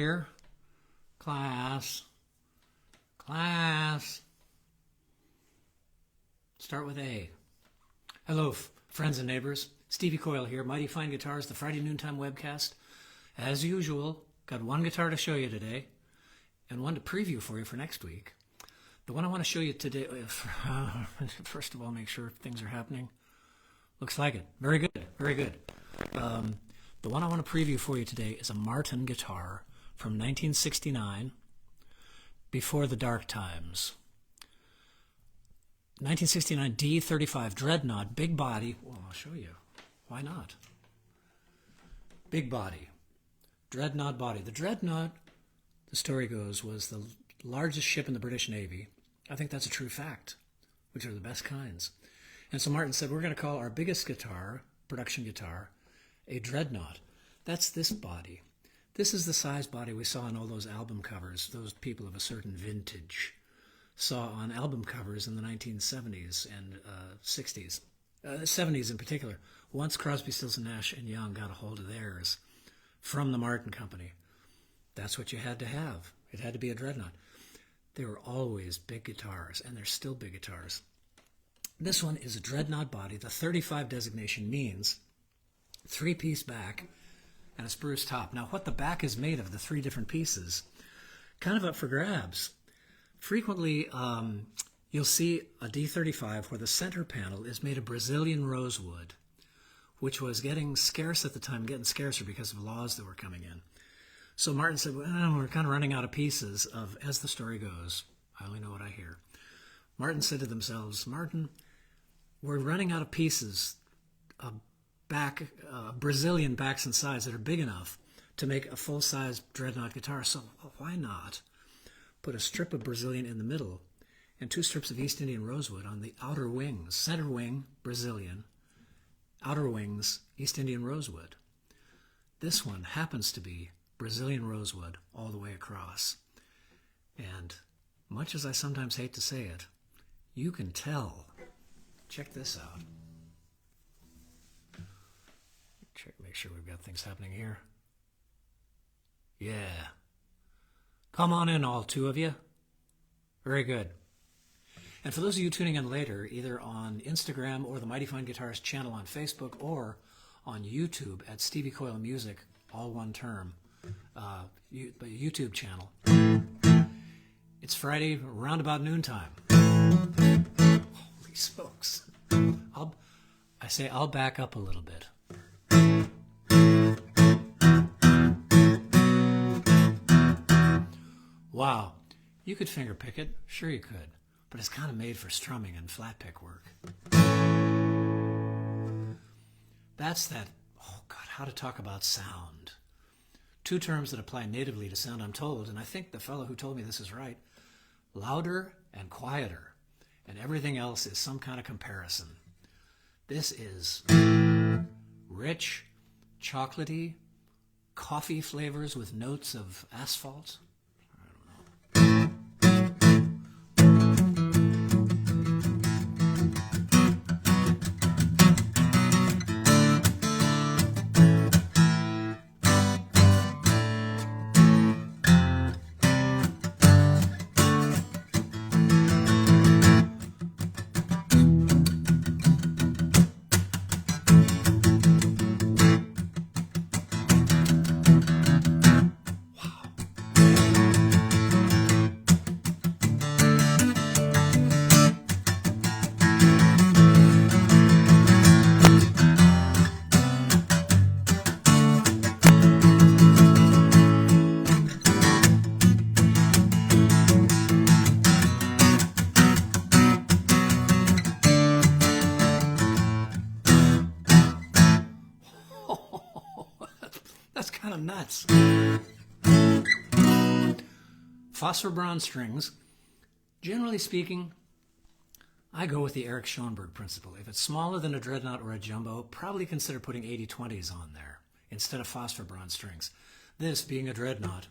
Here, class. Start with A. Hello, friends and neighbors. Stevie Coyle here, Mighty Fine Guitars, the Friday Noontime webcast. As usual, got one guitar to show you today and one to preview for you for next week. The one I want to show you today, first of all, make sure things are happening. Looks like it. Very good, very good. The one I want to preview for you today is a Martin guitar from 1969, before the dark times. 1969 D35 Dreadnought, big body. Well, I'll show you. Why not? Big body. Dreadnought body. The Dreadnought, the story goes, was the largest ship in the British Navy. I think that's a true fact, which are the best kinds. And so Martin said, we're going to call our biggest guitar, production guitar, a Dreadnought. That's this body. This is the size body we saw on all those album covers, those people of a certain vintage saw on album covers in the 1970s and 60s, 70s in particular. Once Crosby, Stills, Nash and Young got a hold of theirs from the Martin Company, that's what you had to have. It had to be a Dreadnought. They were always big guitars, and they're still big guitars. This one is a Dreadnought body. The 35 designation means 3-piece back and a spruce top. Now, what the back is made of, the 3 different pieces, kind of up for grabs. Frequently, you'll see a D35 where the center panel is made of Brazilian rosewood, which was getting scarce at the time, getting scarcer because of laws that were coming in. So Martin said, well, we're kind of running out of pieces of, as the story goes, I only know what I hear. Martin said to themselves, Martin, we're running out of pieces of Brazilian backs and sides that are big enough to make a full-size Dreadnought guitar, so why not put a strip of Brazilian in the middle and 2 strips of East Indian rosewood on the outer wings, center wing, Brazilian, outer wings, East Indian rosewood. This one happens to be Brazilian rosewood all the way across. And much as I sometimes hate to say it, you can tell. Check this out. Make sure we've got things happening here. Yeah. Come on in, all 2 of you. Very good. And for those of you tuning in later, either on Instagram or the Mighty Fine Guitars channel on Facebook or on YouTube at Stevie Coyle Music, all one term, YouTube channel. It's Friday, around about noontime. Holy smokes. I'll back up a little bit. Wow, you could finger pick it, sure you could, but it's kind of made for strumming and flat pick work. That's that, oh God, how to talk about sound. 2 terms that apply natively to sound, I'm told, and I think the fellow who told me this is right. Louder and quieter, and everything else is some kind of comparison. This is rich, chocolatey, coffee flavors with notes of asphalt. That's kind of nuts. Phosphor bronze strings. Generally speaking, I go with the Eric Schoenberg principle. If it's smaller than a Dreadnought or a Jumbo, probably consider putting 80-20s on there instead of phosphor bronze strings. This being a Dreadnought.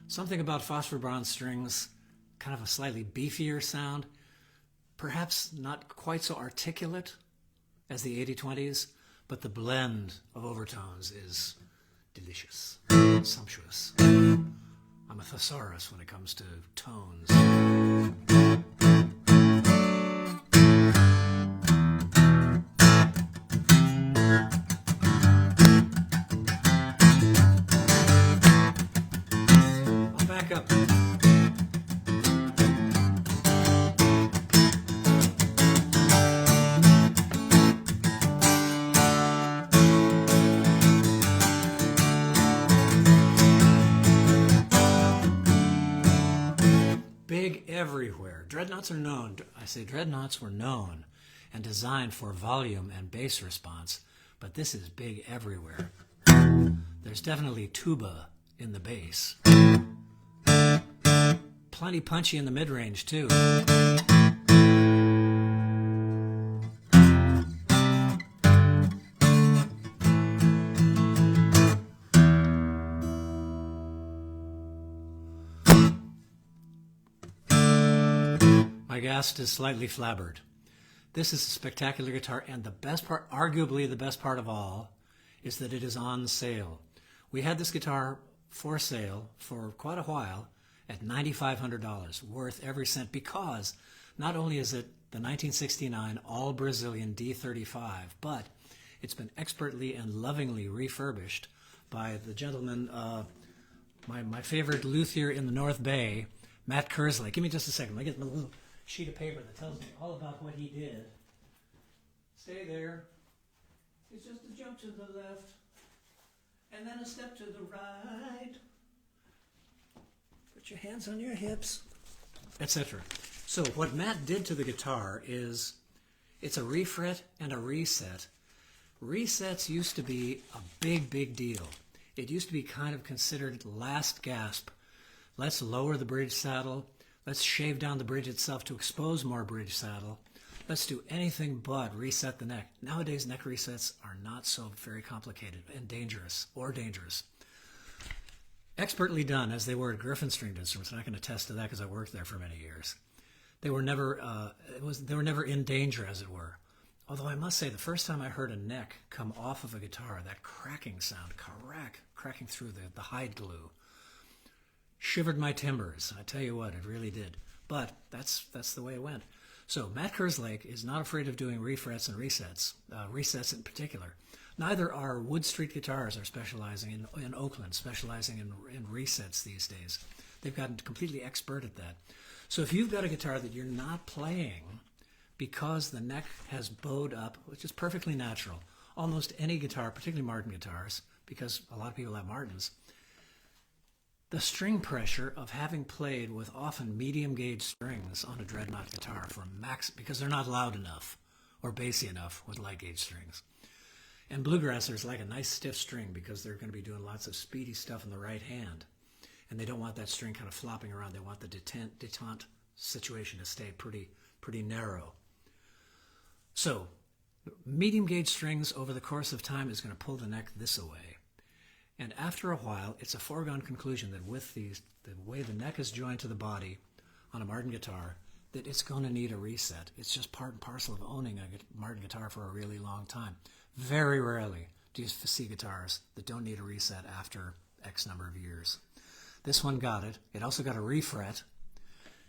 Something about phosphor bronze strings, kind of a slightly beefier sound, perhaps not quite so articulate as the 80-20s, but the blend of overtones is delicious, sumptuous. I'm a thesaurus when it comes to tones. I'll back up. Big everywhere. Dreadnoughts are known. I say dreadnoughts were known and designed for volume and bass response, but this is big everywhere. There's definitely tuba in the bass. Plenty punchy in the mid-range too. My guest is slightly flabbered. This is a spectacular guitar, and the best part, arguably the best part of all, is that it is on sale. We had this guitar for sale for quite a while at $9,500, worth every cent, because not only is it the 1969 all Brazilian D35, but it's been expertly and lovingly refurbished by the gentleman, my favorite luthier in the North Bay, Matt Kerslake. Give me just a second. Let me get my little sheet of paper that tells me all about what he did. Stay there. It's just a jump to the left, and then a step to the right. Put your hands on your hips, etc. So what Matt did to the guitar is, it's a refret and a reset. Resets used to be a big, big deal. It used to be kind of considered last gasp. Let's lower the bridge saddle. Let's shave down the bridge itself to expose more bridge saddle. Let's do anything but reset the neck. Nowadays, neck resets are not so very complicated and dangerous. Expertly done, as they were at Griffin Stringed Instruments, and I can attest to that because I worked there for many years. They were never in danger, as it were. Although I must say, the first time I heard a neck come off of a guitar, that cracking sound, cracking through the hide glue, shivered my timbers. I tell you what, it really did. But that's the way it went. So Matt Kerslake is not afraid of doing refrets and resets, resets in particular. Neither are Wood Street Guitars, are specializing in Oakland, specializing in resets these days. They've gotten completely expert at that. So if you've got a guitar that you're not playing because the neck has bowed up, which is perfectly natural, almost any guitar, particularly Martin guitars, because a lot of people have Martins, the string pressure of having played with often medium gauge strings on a dreadnought guitar for max, because they're not loud enough or bassy enough with light gauge strings. And bluegrassers like a nice stiff string because they're going to be doing lots of speedy stuff in the right hand. And they don't want that string kind of flopping around. They want the detente situation to stay pretty narrow. So medium gauge strings over the course of time is going to pull the neck this away. And after a while, it's a foregone conclusion that with the way the neck is joined to the body on a Martin guitar, that it's going to need a reset. It's just part and parcel of owning a Martin guitar for a really long time. Very rarely do you see guitars that don't need a reset after X number of years. This one got it. It also got a refret.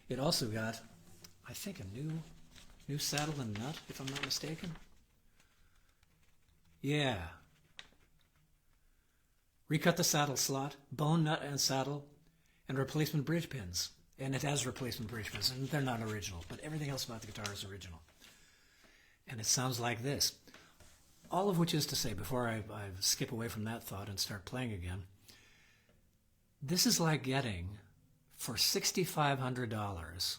It also got, I think, a new saddle and nut, if I'm not mistaken. Yeah. Recut the saddle slot, bone nut and saddle, and replacement bridge pins. And it has replacement bridge pins, and they're not original, but everything else about the guitar is original. And it sounds like this. All of which is to say, before I skip away from that thought and start playing again, this is like getting, for $6,500,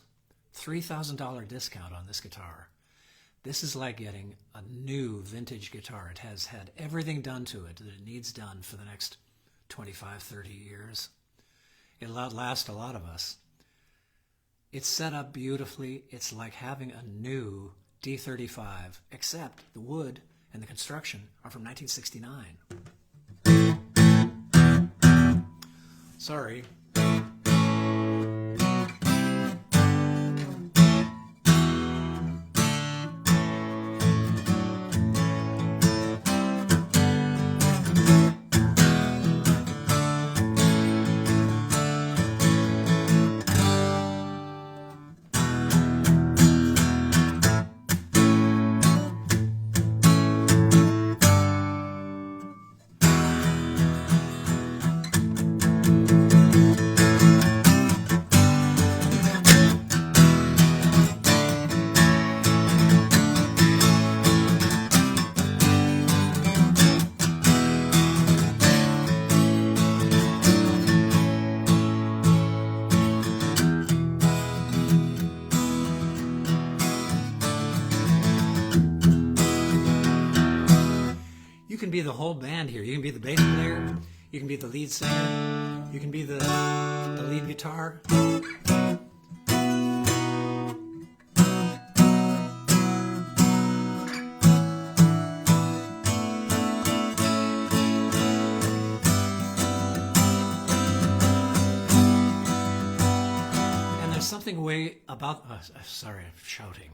$3,000 discount on this guitar. This is like getting a new vintage guitar. It has had everything done to it that it needs done for the next 25, 30 years. It'll outlast a lot of us. It's set up beautifully. It's like having a new D35, except the wood and the construction are from 1969. Sorry. You can be the whole band here. You can be the bass player. You can be the lead singer. You can be the lead guitar. And there's something about... sorry, I'm shouting.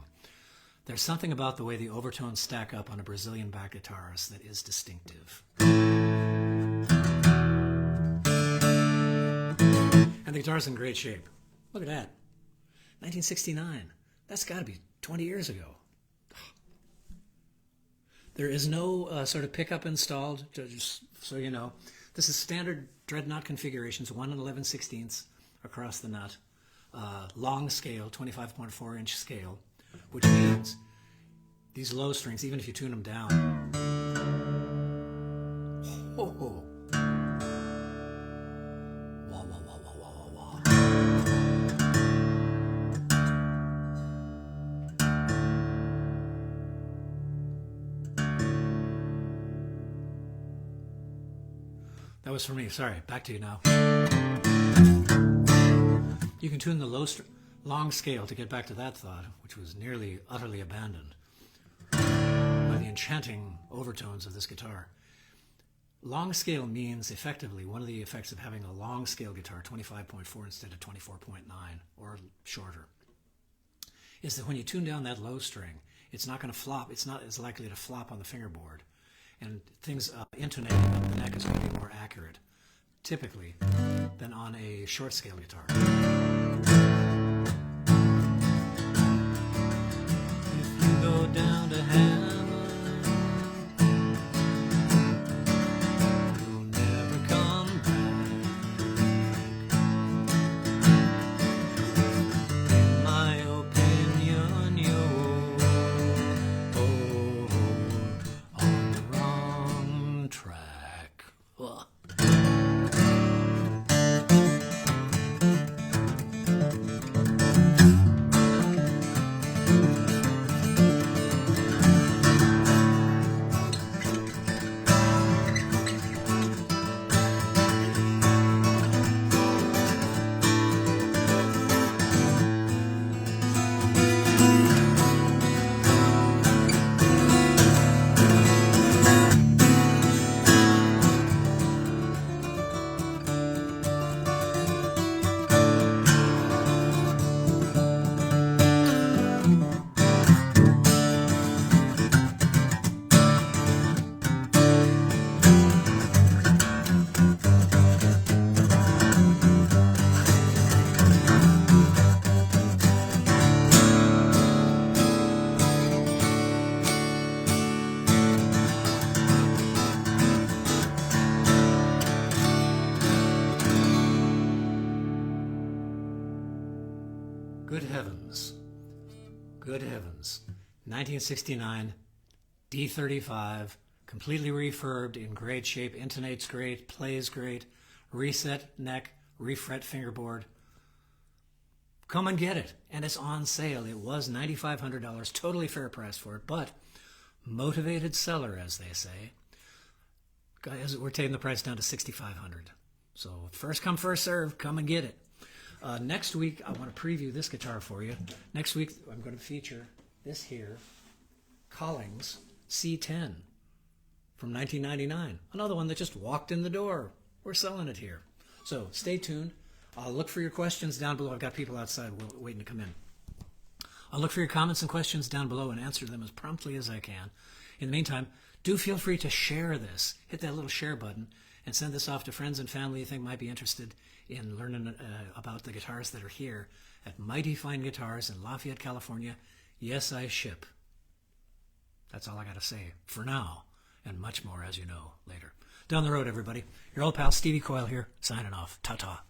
There's something about the way the overtones stack up on a Brazilian back guitarist that is distinctive. And the guitar's in great shape. Look at that. 1969. That's got to be 20 years ago. There is no sort of pickup installed, just so you know. This is standard dreadnought configurations, 1 11/16 across the nut. Long scale, 25.4-inch scale. Which means these low strings, even if you tune them down, wah, wah, wah, wah, wah, wah, wah. That was for me. Sorry, back to you now. You can tune the long scale to get back to that thought, which was nearly utterly abandoned by the enchanting overtones of this guitar. Long scale means effectively, one of the effects of having a long scale guitar, 25.4 instead of 24.9 or shorter, is that when you tune down that low string, it's not going to flop. It's not as likely to flop on the fingerboard, and things intonating up the neck is going to be more accurate, typically, than on a short scale guitar. Go down to heaven, you'll never come back. In my opinion, you're on the wrong track. Good heavens. Good heavens. 1969, D35, completely refurbed, in great shape, intonates great, plays great, reset neck, refret fingerboard. Come and get it. And it's on sale. It was $9,500, totally fair price for it, but motivated seller, as they say. Guys, we're taking the price down to $6,500. So first come, first serve, come and get it. Next week, I want to preview this guitar for you. Next week, I'm going to feature this here, Collings C10 from 1999. Another one that just walked in the door. We're selling it here. So stay tuned. I'll look for your questions down below. I've got people outside waiting to come in. I'll look for your comments and questions down below and answer them as promptly as I can. In the meantime, do feel free to share this. Hit that little share button and send this off to friends and family you think might be interested in learning about the guitars that are here at Mighty Fine Guitars in Lafayette, California. Yes, I ship. That's all I got to say for now. and much more, as you know, later. Down the road, everybody. Your old pal Stevie Coyle here, signing off. Ta-ta.